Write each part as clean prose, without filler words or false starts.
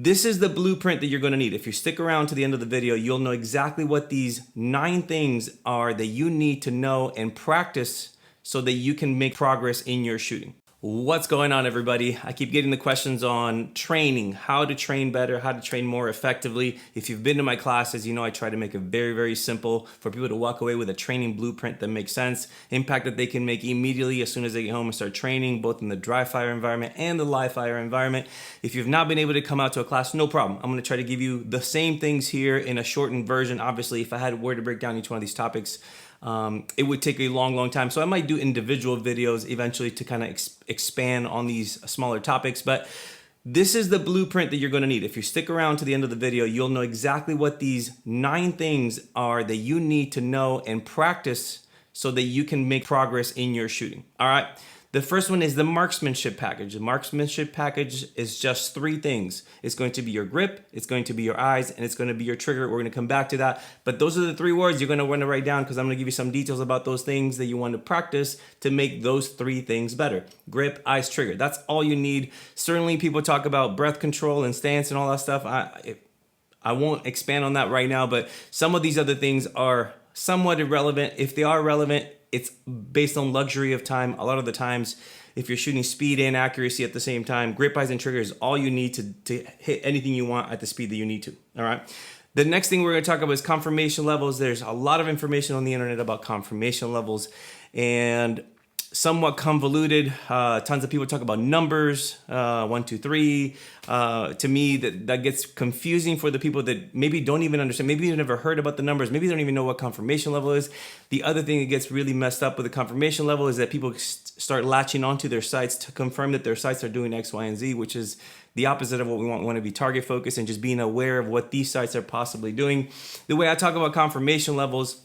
This is the blueprint that you're going to need. If you stick around to the end of the video, you'll know exactly what these 9 things are that you need to know and practice so that you can make progress in your shooting. What's going on, everybody? I keep getting the questions on training, how to train better, how to train more effectively. If you've been to my classes, you know I try to make it very, very simple for people to walk away with a training blueprint that makes sense, impact that they can make immediately as soon as they get home and start training, both in the dry fire environment and the live fire environment. If you've not been able to come out to a class, no problem. I'm going to try to give you the same things here in a shortened version. Obviously, if I had word to break down each one of these topics, it would take a long time. So I might do individual videos eventually to kind of expand on these smaller topics, but this is the blueprint that you're going to need. If you stick around to the end of the video, you'll know exactly what these 9 things are that you need to know and practice so that you can make progress in your shooting. All right. The first one is the marksmanship package. The marksmanship package is just 3 things. It's going to be your grip, it's going to be your eyes, and it's going to be your trigger. We're going to come back to that. But those are the 3 words you're going to want to write down, because I'm going to give you some details about those things that you want to practice to make those 3 things better. Grip, eyes, trigger. That's all you need. Certainly people talk about breath control and stance and all that stuff. I won't expand on that right now, but some of these other things are somewhat irrelevant. If they are relevant, it's based on luxury of time. A lot of the times, if you're shooting speed and accuracy at the same time, grip, eyes, and trigger is all you need to hit anything you want at the speed that you need to. All right. The next thing we're going to talk about is confirmation levels. There's a lot of information on the internet about confirmation levels and somewhat convoluted. Tons of people talk about numbers, 1, 2, 3. To me, that gets confusing for the people that maybe don't even understand. Maybe you've never heard about the numbers. Maybe they don't even know what confirmation level is. The other thing that gets really messed up with the confirmation level is that people start latching onto their sights to confirm that their sights are doing X, Y, and Z, which is the opposite of what we want. We want to be target focused and just being aware of what these sights are possibly doing. The way I talk about confirmation levels,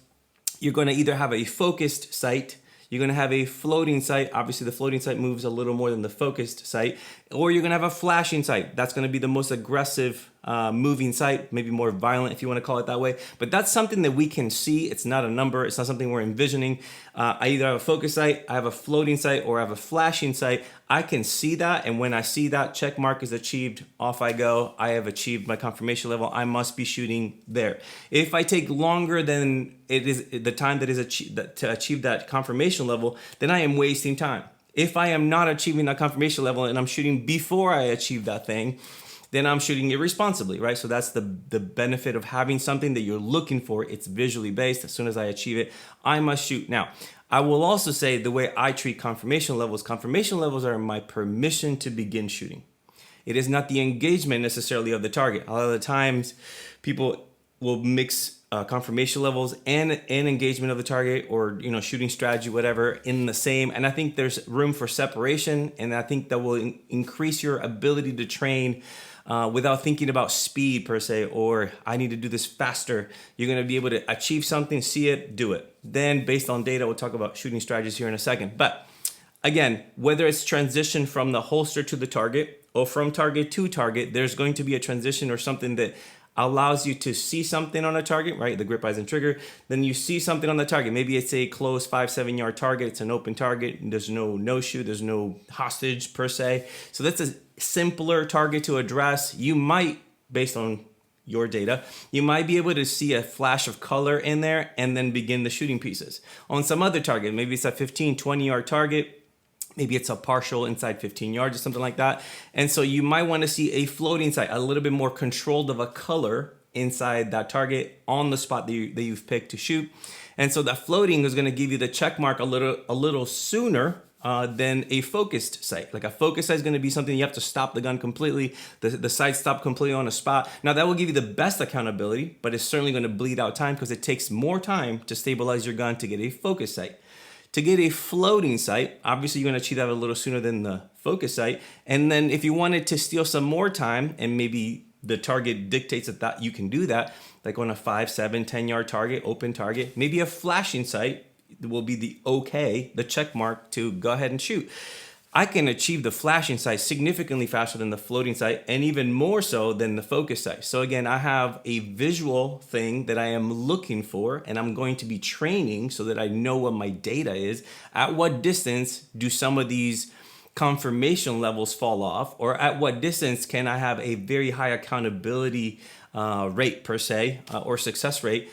you're going to either have a focused sight, you're going to have a floating sight. Obviously, the floating sight moves a little more than the focused sight. Or you're going to have a flashing sight. That's going to be the most aggressive moving sight, maybe more violent if you want to call it that way. But that's something that we can see. It's not a number. It's not something we're envisioning. I either have a focus sight, I have a floating sight, or I have a flashing sight. I can see that. And when I see that check mark is achieved, off I go. I have achieved my confirmation level. I must be shooting there. If I take longer than it is the time that is achieved to achieve that confirmation level, then I am wasting time. If I am not achieving that confirmation level and I'm shooting before I achieve that thing, then I'm shooting irresponsibly, right? So that's the benefit of having something that you're looking for. It's visually based. As soon as I achieve it, I must shoot. Now, I will also say the way I treat confirmation levels are my permission to begin shooting. It is not the engagement necessarily of the target. A lot of the times people will mix confirmation levels and engagement of the target, or shooting strategy, whatever, in the same. And I think there's room for separation, and I think that will increase your ability to train without thinking about speed per se, or I need to do this faster. You're going to be able to achieve something, see it, do it. Then based on data, we'll talk about shooting strategies here in a second. But again, whether it's transition from the holster to the target or from target to target, there's going to be a transition or something that allows you to see something on a target, right? The grip, eyes, and trigger. Then you see something on the target. Maybe it's a close 5-7 yard target. It's an open target. There's no shoot. There's no hostage per se. So that's a simpler target to address. You might, based on your data, you might be able to see a flash of color in there and then begin the shooting pieces. On some other target, maybe it's a 15-20 yard target. Maybe it's a partial inside 15 yards or something like that. And so you might want to see a floating sight, a little bit more controlled of a color inside that target on the spot that you've picked to shoot. And so that floating is going to give you the check mark a little sooner than a focused sight. Like a focused sight is going to be something you have to stop the gun completely. The sight stop completely on a spot. Now that will give you the best accountability, but it's certainly going to bleed out time because it takes more time to stabilize your gun to get a focused sight. To get a floating sight, obviously you're going to achieve that a little sooner than the focus sight. And then if you wanted to steal some more time, and maybe the target dictates that you can do that, like on a 5, 7, 10 yard target, open target, maybe a flashing sight will be the check mark to go ahead and shoot. I can achieve the flashing sight significantly faster than the floating sight, and even more so than the focus sight. So again, I have a visual thing that I am looking for, and I'm going to be training so that I know what my data is. At what distance do some of these confirmation levels fall off, or at what distance can I have a very high accountability rate per se, or success rate,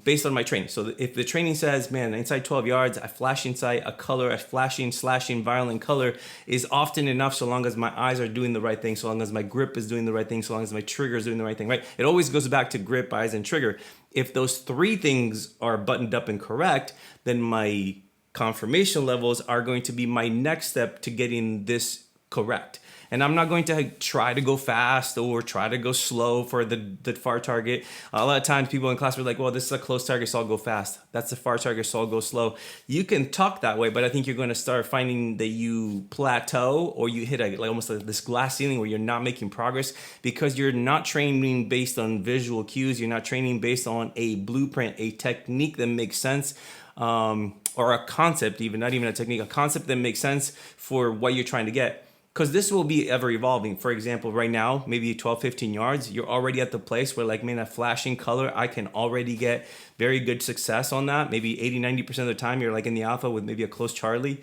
based on my training. So if the training says, man, inside 12 yards, a flashing sight, a color, a flashing, slashing, violent color is often enough, so long as my eyes are doing the right thing, so long as my grip is doing the right thing, so long as my trigger is doing the right thing, right? It always goes back to grip, eyes, and trigger. If those three things are buttoned up and correct, then my confirmation levels are going to be my next step to getting this correct. And I'm not going to try to go fast or try to go slow for the far target. A lot of times people in class are like, well, this is a close target, so I'll go fast. That's a far target, so I'll go slow. You can talk that way, but I think you're going to start finding that you plateau, or you hit almost like this glass ceiling where you're not making progress, because you're not training based on visual cues. You're not training based on a blueprint, a technique that makes sense. Or a concept, not even a technique, a concept that makes sense for what you're trying to get. Because this will be ever evolving. For example, right now, maybe 12, 15 yards, you're already at the place where, like, man, a flashing color, I can already get very good success on that. Maybe 80, 90% of the time, you're like in the alpha with maybe a close Charlie.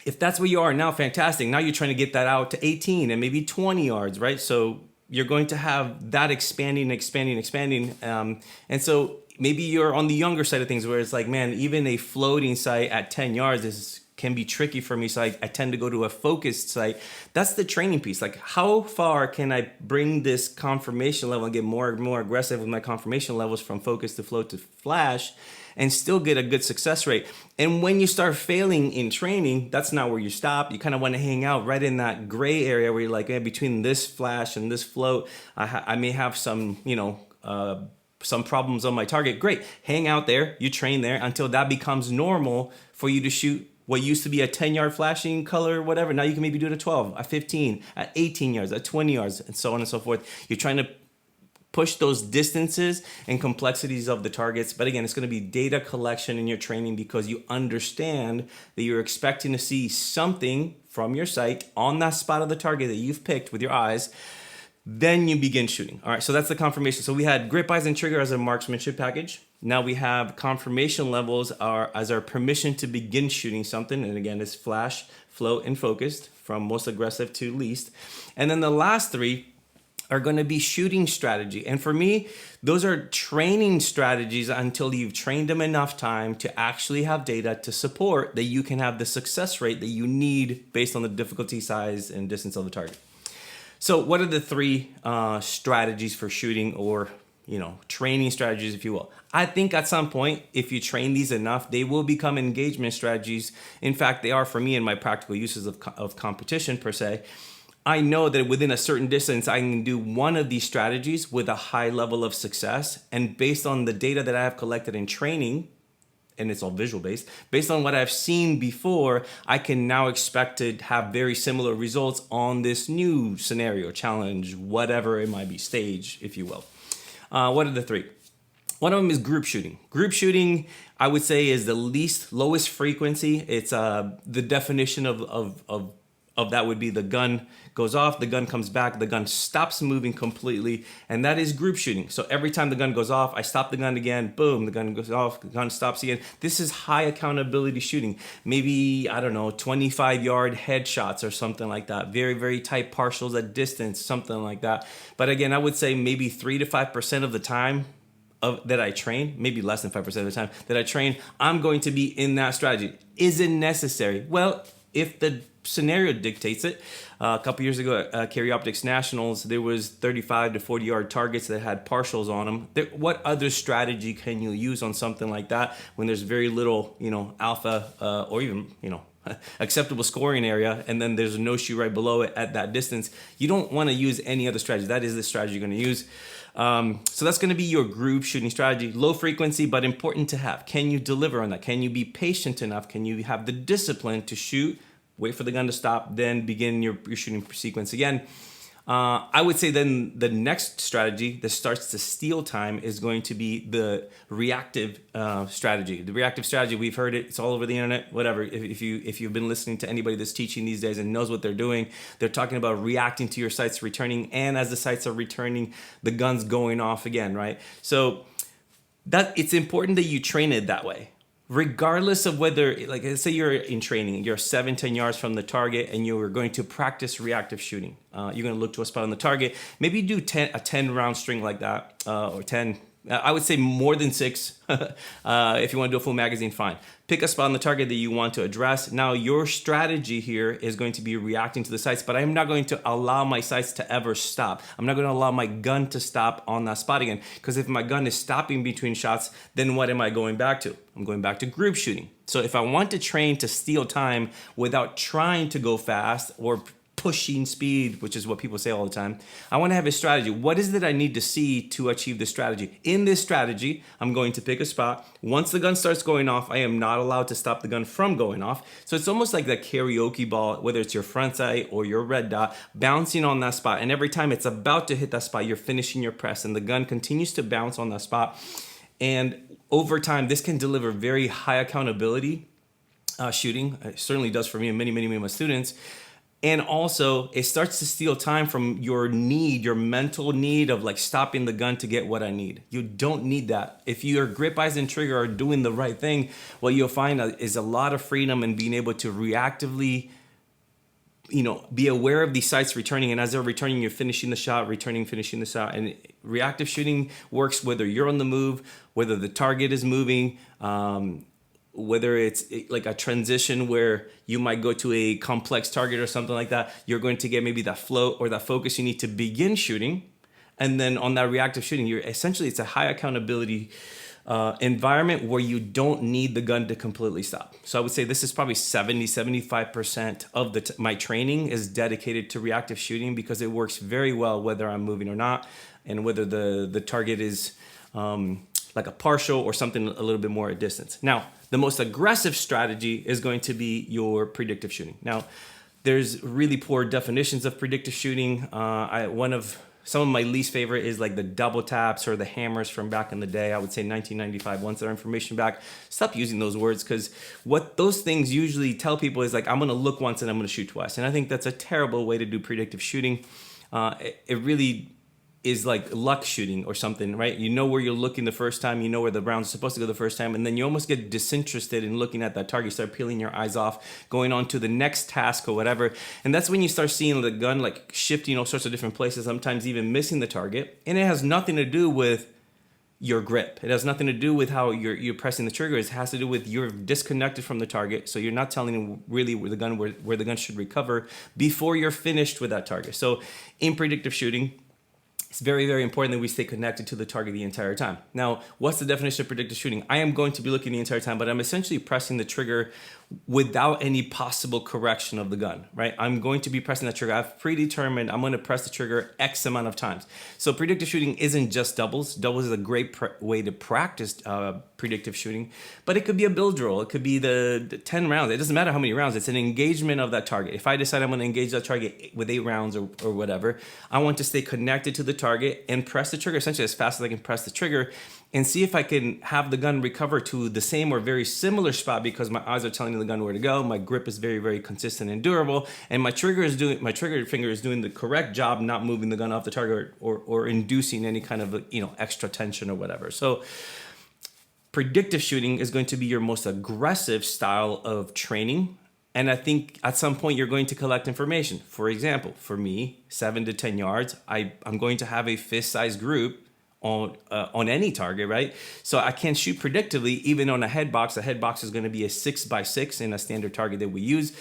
If that's where you are now, fantastic. Now you're trying to get that out to 18 and maybe 20 yards, right? So you're going to have that expanding. And so maybe you're on the younger side of things where it's like, man, even a floating sight at 10 yards can be tricky for me. So I tend to go to a focused sight. That's the training piece. Like, how far can I bring this confirmation level and get more and more aggressive with my confirmation levels from focus to float to flash and still get a good success rate? And when you start failing in training, that's not where you stop. You kind of want to hang out right in that gray area where you're like, between this flash and this float, I may have some, some problems on my target. Great. Hang out there. You train there until that becomes normal for you to shoot what used to be a 10-yard flashing color, whatever. Now you can maybe do it at 12, at 15, at 18 yards, at 20 yards, and so on and so forth. You're trying to push those distances and complexities of the targets. But again, it's going to be data collection in your training, because you understand that you're expecting to see something from your sight on that spot of the target that you've picked with your eyes. Then you begin shooting. All right, so that's the confirmation. So we had grip, eyes, and trigger as a marksmanship package. Now we have confirmation levels as our permission to begin shooting something. And again, it's flash, float, and focused, from most aggressive to least. And then the last three are going to be shooting strategy. And for me, those are training strategies until you've trained them enough time to actually have data to support that you can have the success rate that you need based on the difficulty, size, and distance of the target. So what are the three strategies for shooting, or training strategies, if you will? I think at some point, if you train these enough, they will become engagement strategies. In fact, they are for me in my practical uses of competition per se. I know that within a certain distance, I can do one of these strategies with a high level of success. And based on the data that I have collected in training, and it's all visual based, based on what I've seen before, I can now expect to have very similar results on this new scenario, challenge, whatever it might be, stage, if you will. What are the three? One of them is group shooting. Group shooting, I would say, is the lowest frequency. It's the definition of that would be the gun goes off, the gun comes back, the gun stops moving completely, and that is group shooting. So every time the gun goes off, I stop the gun again, boom, the gun goes off, the gun stops again. This is high accountability shooting. Maybe, 25-yard headshots or something like that. Very, very tight partials at distance, something like that. But again, I would say maybe 3 to 5% of the time that I train, maybe less than 5% of the time that I train, I'm going to be in that strategy. Is it necessary? Well, if the scenario dictates it. A couple years ago at Carry Optics Nationals, there was 35 to 40 yard targets that had partials on them. What other strategy can you use on something like that when there's very little, alpha or even, acceptable scoring area, and then there's no shoe right below it at that distance? You don't want to use any other strategy. That is the strategy you're going to use. So that's going to be your group shooting strategy. Low frequency, but important to have. Can you deliver on that? Can you be patient enough? Can you have the discipline to shoot, wait for the gun to stop, then begin your shooting sequence again? I would say then the next strategy that starts to steal time is going to be the reactive strategy. The reactive strategy, we've heard it, it's all over the internet, whatever. If you've been listening to anybody that's teaching these days and knows what they're doing, they're talking about reacting to your sights returning, and as the sights are returning, the gun's going off again, right? So that it's important that you train it that way. regardless of whether, like, let's say you're in training, you're 7-10 yards from the target and you're going to practice reactive shooting. You're going to look to a spot on the target. Maybe do a 10 round string like that, or 10. I would say more than 6. If you want to do a full magazine, fine. Pick a spot on the target that you want to address. Now, your strategy here is going to be reacting to the sights, but I'm not going to allow my sights to ever stop. I'm not going to allow my gun to stop on that spot again, because if my gun is stopping between shots, then what am I going back to? I'm going back to group shooting. So if I want to train to steal time without trying to go fast or pushing speed, which is what people say all the time, I want to have a strategy. What is it I need to see to achieve this strategy? In this strategy, I'm going to pick a spot. Once the gun starts going off, I am not allowed to stop the gun from going off. So it's almost like that karaoke ball, whether it's your front sight or your red dot, bouncing on that spot. And every time it's about to hit that spot, you're finishing your press and the gun continues to bounce on that spot. And over time, this can deliver very high accountability shooting. It certainly does for me and many of my students. And also, it starts to steal time from your need, your mental need of like stopping the gun to get what I need. You don't need that. If your grip, eyes, and trigger are doing the right thing, what you'll find is a lot of freedom in being able to reactively, be aware of these sights returning. And as they're returning, you're finishing the shot, finishing the shot. And reactive shooting works whether you're on the move, whether the target is moving, whether it's like a transition where you might go to a complex target or something like that, you're going to get maybe that flow or that focus you need to begin shooting. And then on that reactive shooting, it's a high accountability environment where you don't need the gun to completely stop. So I would say this is probably 75% of my training is dedicated to reactive shooting, because it works very well whether I'm moving or not, and whether the target is like a partial or something a little bit more at distance. Now, the most aggressive strategy is going to be your predictive shooting. Now, there's really poor definitions of predictive shooting. Some of my least favorite is like the double taps or the hammers from back in the day. I would say 1995, once their information back. Stop using those words, because what those things usually tell people is like, I'm gonna look once and I'm gonna shoot twice. And I think that's a terrible way to do predictive shooting. It really is like luck shooting or something, right? You know where you're looking the first time, you know where the rounds are supposed to go the first time, and then you almost get disinterested in looking at that target. You start peeling your eyes off, going on to the next task or whatever. And that's when you start seeing the gun like shifting all sorts of different places, sometimes even missing the target. And it has nothing to do with your grip. It has nothing to do with how you're pressing the trigger. It has to do with you're disconnected from the target. So you're not telling really where the gun should recover before you're finished with that target. So in predictive shooting, it's very, very important that we stay connected to the target the entire time. Now, what's the definition of predictive shooting? I am going to be looking the entire time, but I'm essentially pressing the trigger without any possible correction of the gun, right? I'm going to be pressing that trigger. I've predetermined I'm going to press the trigger X amount of times. So predictive shooting isn't just doubles. Doubles is a great way to practice predictive shooting, but it could be a build roll. It could be the 10 rounds. It doesn't matter how many rounds. It's an engagement of that target. If I decide I'm going to engage that target with 8 rounds or whatever, I want to stay connected to the target and press the trigger essentially as fast as I can press the trigger, and see if I can have the gun recover to the same or very similar spot, because my eyes are telling the gun where to go. My grip is very, very consistent and durable, and my trigger finger is doing the correct job, not moving the gun off the target or inducing any kind of extra tension or whatever. So predictive shooting is going to be your most aggressive style of training. And I think at some point you're going to collect information. For example, for me, 7 to 10 yards, I'm going to have a fist-sized group on any target, right? So I can shoot predictively even on a head box. A head box is going to be a 6x6 in a standard target that we use.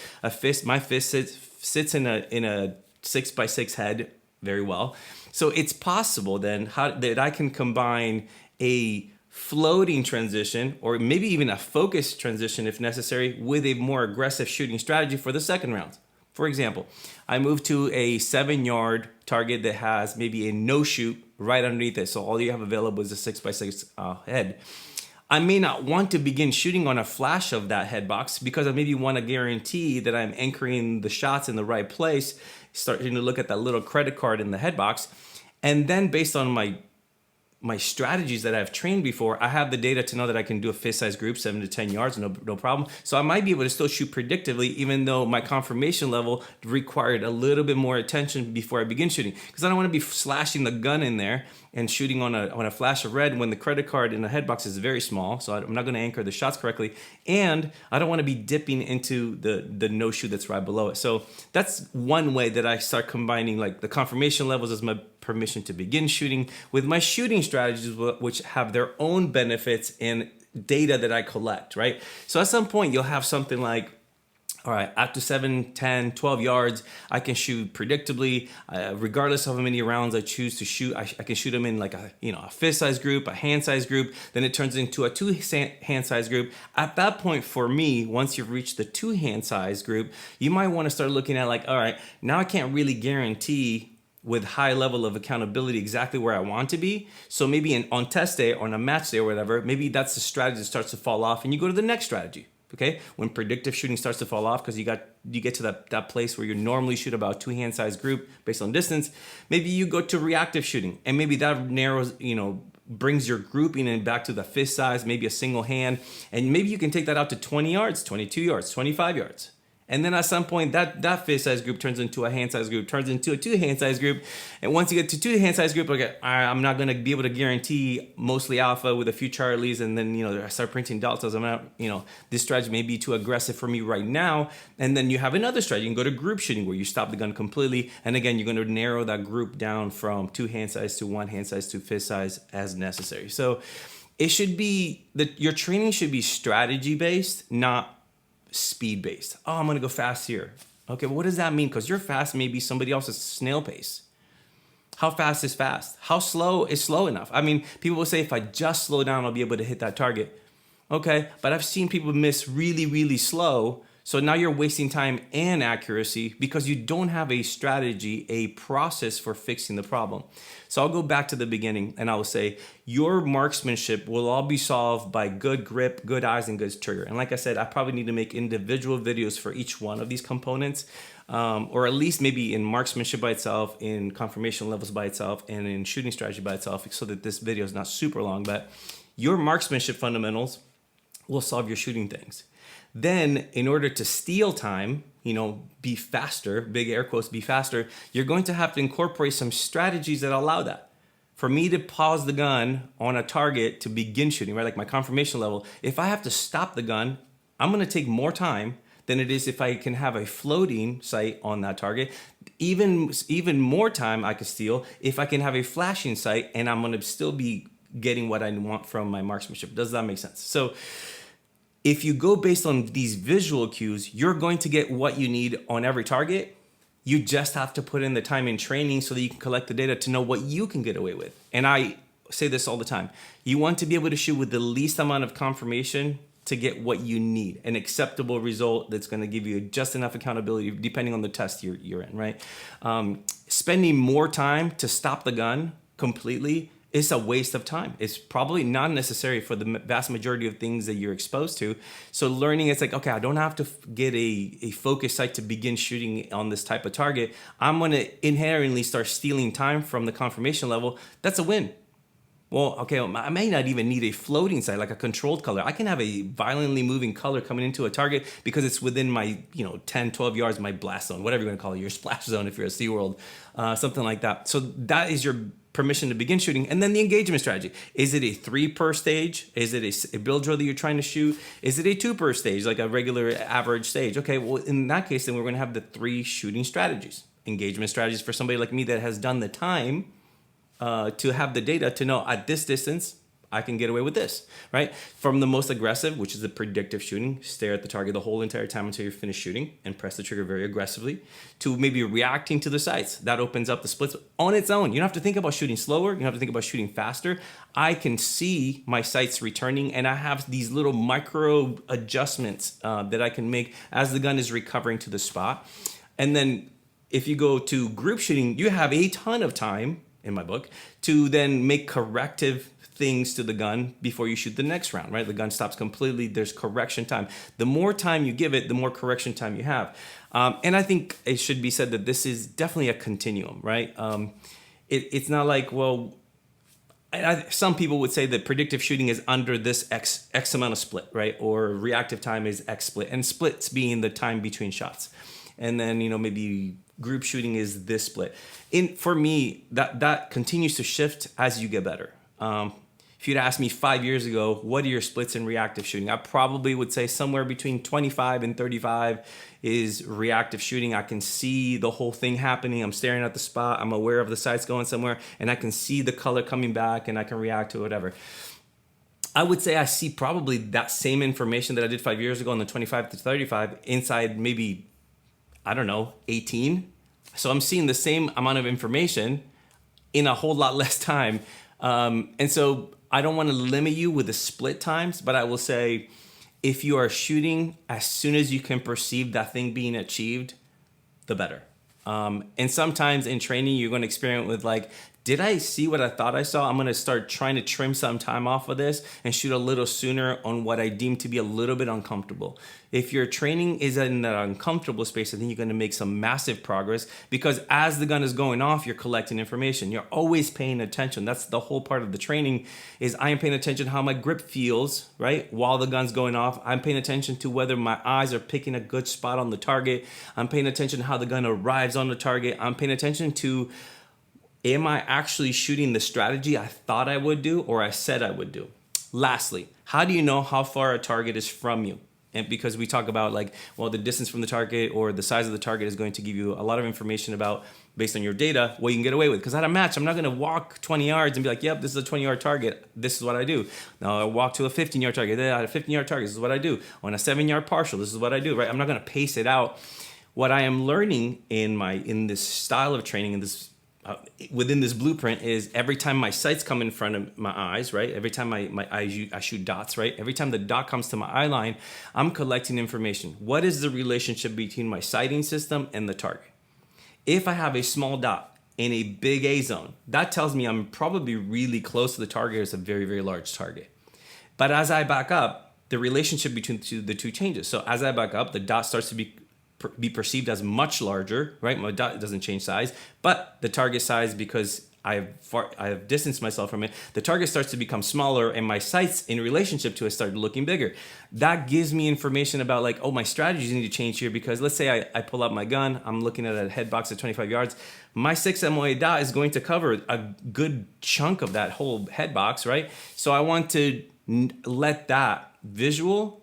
My fist sits in a 6x6 head very well. So it's possible then that I can combine a floating transition or maybe even a focused transition if necessary with a more aggressive shooting strategy for the second round. For example, I move to a 7-yard target that has maybe a no shoot right underneath it. So all you have available is a 6x6 head. I may not want to begin shooting on a flash of that head box because I maybe want to guarantee that I'm anchoring the shots in the right place, starting to look at that little credit card in the head box. And then based on my my strategies that I've trained before, I have the data to know that I can do a fist size group, 7 to 10 yards, no problem. So I might be able to still shoot predictively, even though my confirmation level required a little bit more attention before I begin shooting. Because I don't want to be slashing the gun in there and shooting on a flash of red when the credit card in the head box is very small. So I'm not going to anchor the shots correctly. And I don't want to be dipping into the no shoot that's right below it. So that's one way that I start combining like the confirmation levels as my permission to begin shooting with my shooting strategies, which have their own benefits and data that I collect, right? So at some point you'll have something like, all right, after 7, 10, 12 yards, I can shoot predictably, regardless of how many rounds I choose to shoot. I can shoot them in like a fist size group, a hand size group. Then it turns into a 2 hand size group. At that point, for me, once you've reached the 2 hand size group, you might want to start looking at like, all right, now I can't really guarantee with high level of accountability exactly where I want to be. So maybe on test day or on a match day or whatever, maybe that's the strategy that starts to fall off and you go to the next strategy. Okay, when predictive shooting starts to fall off because you get to that place where you normally shoot about 2 hand size group based on distance, maybe you go to reactive shooting and maybe that narrows, brings your grouping in back to the fist size, maybe a single hand, and maybe you can take that out to 20 yards, 22 yards, 25 yards. And then at some point, that fist size group turns into a hand size group, turns into a 2 hand size group. And once you get to 2 hand size group, okay, I'm not going to be able to guarantee mostly alpha with a few Charlies. And then, I start printing deltas. I'm not, this strategy may be too aggressive for me right now. And then you have another strategy. You can go to group shooting where you stop the gun completely. And again, you're going to narrow that group down from 2 hand size to 1 hand size to fist size as necessary. So it should be that your training should be strategy based, not speed based. Oh, I'm gonna go fast here. Okay, well, what does that mean? Because your fast may be somebody else's snail pace. How fast is fast? How slow is slow enough? I mean, people will say if I just slow down, I'll be able to hit that target. Okay, but I've seen people miss really, really slow. So now you're wasting time and accuracy because you don't have a strategy, a process for fixing the problem. So I'll go back to the beginning and I will say your marksmanship will all be solved by good grip, good eyes, and good trigger. And like I said, I probably need to make individual videos for each one of these components, or at least maybe in marksmanship by itself, in confirmation levels by itself, and in shooting strategy by itself, so that this video is not super long. But your marksmanship fundamentals will solve your shooting things. Then in order to steal time, be faster, big air quotes, be faster, you're going to have to incorporate some strategies that allow that. For me to pause the gun on a target to begin shooting, right? Like my confirmation level, if I have to stop the gun, I'm going to take more time than it is if I can have a floating sight on that target. Even more time I could steal if I can have a flashing sight and I'm going to still be getting what I want from my marksmanship. Does that make sense? So if you go based on these visual cues, you're going to get what you need on every target. You just have to put in the time in training so that you can collect the data to know what you can get away with. And I say this all the time. You want to be able to shoot with the least amount of confirmation to get what you need, an acceptable result that's going to give you just enough accountability depending on the test you're in, right? Spending more time to stop the gun completely is a waste of time. It's probably not necessary for the vast majority of things that you're exposed to. So learning, it's like, okay, I don't have to get a focus sight to begin shooting on this type of target. I'm going to inherently start stealing time from the confirmation level. That's a win. Well, okay, I may not even need a floating sight, like a controlled color. I can have a violently moving color coming into a target because it's within my 10, 12 yards, my blast zone, whatever you're going to call it, your splash zone if you're at SeaWorld, something like that. So that is your permission to begin shooting. And then the engagement strategy. Is it a 3 per stage? Is it a build drill that you're trying to shoot? Is it a 2 per stage, like a regular average stage? Okay, well, in that case, then we're going to have the 3 shooting strategies. Engagement strategies for somebody like me that has done the time to have the data to know at this distance, I can get away with this, right? From the most aggressive, which is the predictive shooting, stare at the target the whole entire time until you're finished shooting and press the trigger very aggressively, to maybe reacting to the sights. That opens up the splits on its own. You don't have to think about shooting slower. You don't have to think about shooting faster. I can see my sights returning and I have these little micro adjustments that I can make as the gun is recovering to the spot. And then if you go to group shooting, you have a ton of time in my book to then make corrective things to the gun before you shoot the next round, right? The gun stops completely. There's correction time. The more time you give it, the more correction time you have. And I think it should be said that this is definitely a continuum, right? It's not like, well, some people would say that predictive shooting is under this X amount of split, right? Or reactive time is X split, and splits being the time between shots. And then, maybe group shooting is this split. For me, that continues to shift as you get better. If you'd asked me 5 years ago, what are your splits in reactive shooting? I probably would say somewhere between 25 and 35 is reactive shooting. I can see the whole thing happening. I'm staring at the spot. I'm aware of the sights going somewhere, and I can see the color coming back, and I can react to whatever. I would say I see probably that same information that I did 5 years ago in the 25 to 35 inside maybe, 18. So I'm seeing the same amount of information in a whole lot less time. And so I don't want to limit you with the split times, but I will say if you are shooting as soon as you can perceive that thing being achieved, the better. And sometimes in training, you're going to experiment with did I see what I thought I saw? I'm going to start trying to trim some time off of this and shoot a little sooner on what I deem to be a little bit uncomfortable. If your training is in that uncomfortable space, I think you're going to make some massive progress, because as the gun is going off, you're collecting information. You're always paying attention. That's the whole part of the training, is I am paying attention to how my grip feels, right? While the gun's going off, I'm paying attention to whether my eyes are picking a good spot on the target. I'm paying attention to how the gun arrives on the target. I'm paying attention to, am I actually shooting the strategy I thought I would do or I said I would do? Lastly, how do you know how far a target is from you? And because we talk about the distance from the target or the size of the target is going to give you a lot of information about, based on your data, what you can get away with. Because at a match, I'm not going to walk 20 yards and be like, yep, this is a 20-yard target. This is what I do. Now I walk to a 15-yard target. Then at a 15-yard target, this is what I do. On a 7-yard partial, this is what I do, right? I'm not going to pace it out. What I am learning in this style of training, in this within this blueprint, is every time my sights come in front of my eyes, right? Every time I shoot dots, right? Every time the dot comes to my eye line, I'm collecting information. What is the relationship between my sighting system and the target? If I have a small dot in a big A zone, that tells me I'm probably really close to the target. It's a very, very large target. But as I back up, the relationship between the two changes. So as I back up, the dot starts to be perceived as much larger, right? My dot doesn't change size, but the target size, because I have distanced myself from it, the target starts to become smaller, and my sights in relationship to it start looking bigger. That gives me information about my strategies need to change here, because let's say I pull out my gun, I'm looking at a head box at 25 yards. My 6 MOA dot is going to cover a good chunk of that whole head box, right? So I want to let that visual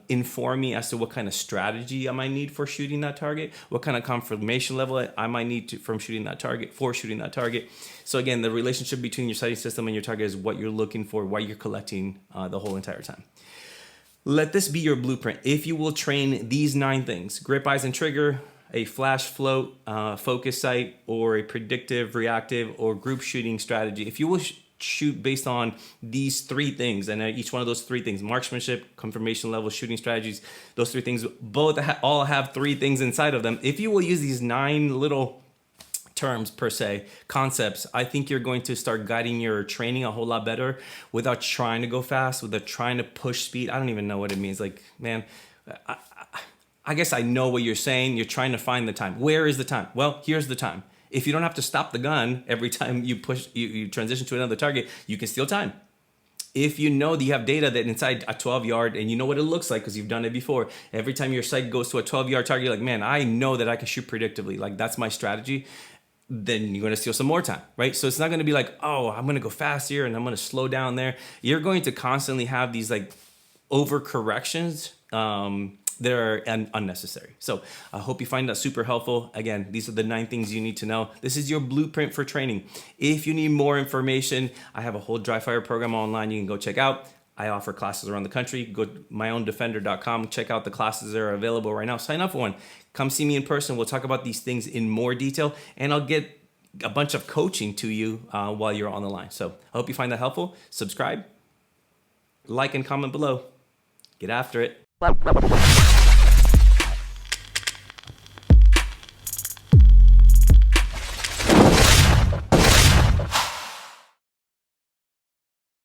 inform me as to what kind of strategy I might need for shooting that target, what kind of confirmation level I might need for shooting that target. So again, the relationship between your sighting system and your target is what you're looking for, what you're collecting the whole entire time. Let this be your blueprint. If you will train these 9 things: grip, eyes, and trigger, a flash float, focus sight, or a predictive, reactive, or group shooting strategy. If you will shoot based on these 3 things, and each one of those 3 things, marksmanship, confirmation level, shooting strategies, those 3 things all have 3 things inside of them. If you will use these 9 little terms, per se, concepts, I think you're going to start guiding your training a whole lot better without trying to go fast, without trying to push speed. I don't even know what it means. I guess I know what you're saying. You're trying to find the time. Where is the time? Well, here's the time. If you don't have to stop the gun every time you transition to another target, you can steal time. If you know that you have data that inside a 12-yard, and you know what it looks like because you've done it before, every time your sight goes to a 12-yard target, you're like, man, I know that I can shoot predictively. That's my strategy. Then you're going to steal some more time, right? So it's not going to be oh, I'm going to go fast here and I'm going to slow down there. You're going to constantly have these overcorrections that are unnecessary. So I hope you find that super helpful. Again, these are the 9 things you need to know. This is your blueprint for training. If you need more information, I have a whole dry fire program online you can go check out. I offer classes around the country. Go to myown.defender.com, check out the classes that are available right now. Sign up for one. Come see me in person. We'll talk about these things in more detail, and I'll get a bunch of coaching to you while you're on the line. So I hope you find that helpful. Subscribe, like, and comment below. Get after it.